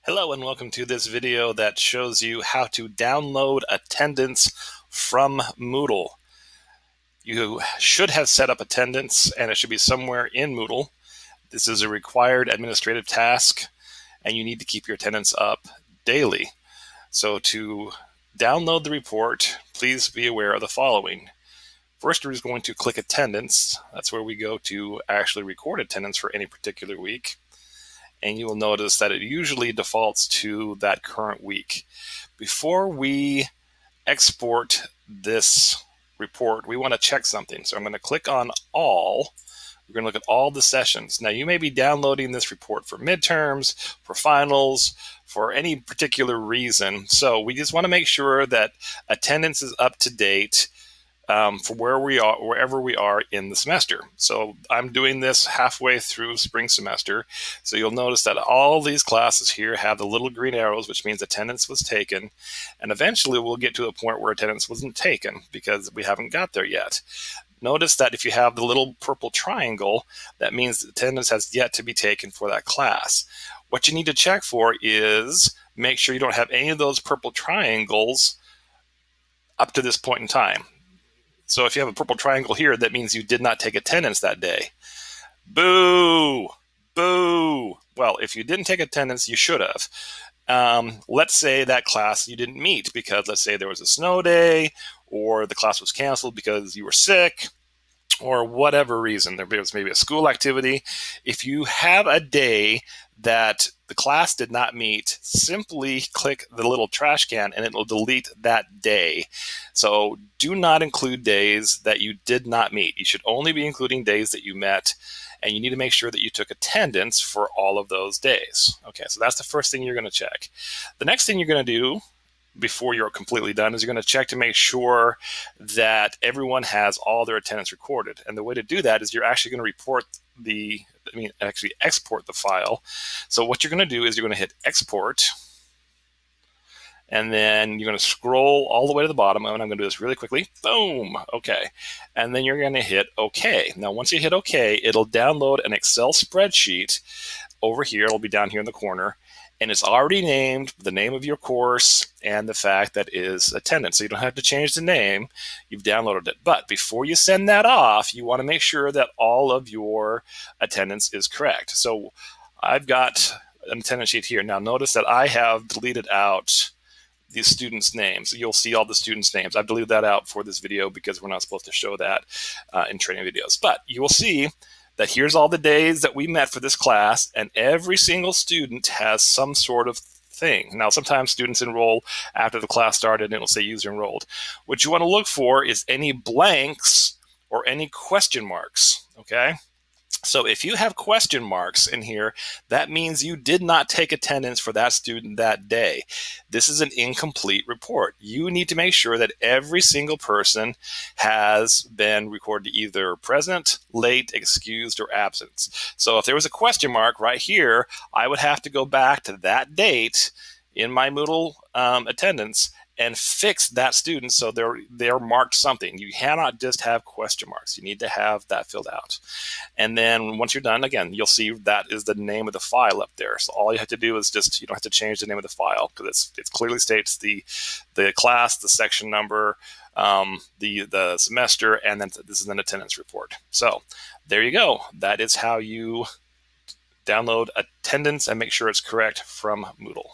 Hello and welcome to this video that shows you how to download attendance from Moodle. You should have set up attendance and it should be somewhere in Moodle. This is a required administrative task and you need to keep your attendance up daily. So to download the report, please be aware of the following. First, we're just going to click attendance. That's where we go to actually record attendance for any particular week. And you will notice that it usually defaults to that current week. Before we export this report, we want to check something. So I'm going to click on all. We're going to look at all the sessions. Now, you may be downloading this report for midterms, for finals, for any particular reason. So we just want to make sure that attendance is up to date for wherever we are in the semester. So I'm doing this halfway through spring semester. So you'll notice that all these classes here have the little green arrows, which means attendance was taken. And eventually we'll get to a point where attendance wasn't taken because we haven't got there yet. Notice that if you have the little purple triangle, that means attendance has yet to be taken for that class. What you need to check for is make sure you don't have any of those purple triangles up to this point in time. So if you have a purple triangle here, that means you did not take attendance that day. Boo! Boo! Well, if you didn't take attendance, you should have. Let's say that class you didn't meet because let's say there was a snow day or the class was canceled because you were sick or whatever reason. There was maybe a school activity. If you have a day that the class did not meet, simply click the little trash can and it will delete that day. So do not include days that you did not meet. You should only be including days that you met, and you need to make sure that you took attendance for all of those days. Okay, so that's the first thing you're going to check. The next thing you're going to do before you're completely done is you're going to check to make sure that everyone has all their attendance recorded. And the way to do that is you're actually going to actually export the file. So what you're going to do is you're going to hit export, and then you're going to scroll all the way to the bottom, and I'm going to do this really quickly. Boom. Okay. And then you're going to hit OK. Now, once you hit OK, it'll download an Excel spreadsheet over here. It'll be down here in the corner. And it's already named the name of your course and the fact that is attendance. So you don't have to change the name. You've downloaded it. But before you send that off, you want to make sure that all of your attendance is correct. So I've got an attendance sheet here. Now notice that I have deleted out the students' names. You'll see all the students' names. I've deleted that out for this video because we're not supposed to show that in training videos. But you will see that here's all the days that we met for this class, and every single student has some sort of thing. Now, sometimes students enroll after the class started and it'll say user enrolled. What you want to look for is any blanks or any question marks, okay? So if you have question marks in here, that means you did not take attendance for that student that day. This is an incomplete report. You need to make sure that every single person has been recorded either present, late, excused, or absent. So if there was a question mark right here, I would have to go back to that date in my Moodle attendance and fix that student so they're marked something. You cannot just have question marks. You need to have that filled out. And then once you're done, again, you'll see that is the name of the file up there. So all you have to do is you don't have to change the name of the file because it clearly states the class, the section number, the semester, and then this is an attendance report. So there you go. That is how you download attendance and make sure it's correct from Moodle.